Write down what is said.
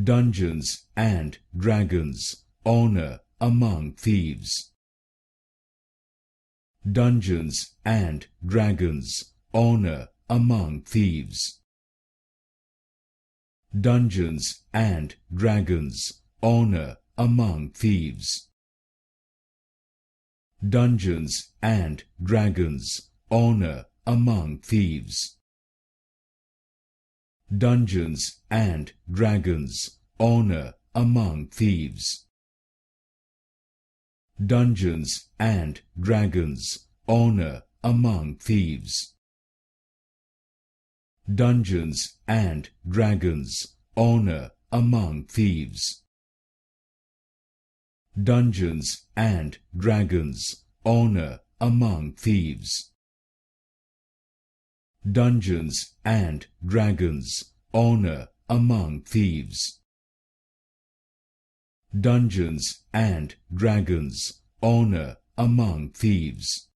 Dungeons and Dragons Honor Among Thieves. Dungeons and Dragons Honor Among Thieves. Dungeons and Dragons Honor Among Thieves. Dungeons and Dragons Honor Among Thieves. Dungeons and Dragons Honor Among Thieves. Dungeons and Dragons Honor Among Thieves. Dungeons and Dragons Honor Among Thieves. Dungeons and Dragons Honor Among Thieves. Dungeons and Dragons Honor Among Thieves. Dungeons and Dragons Honor Among Thieves.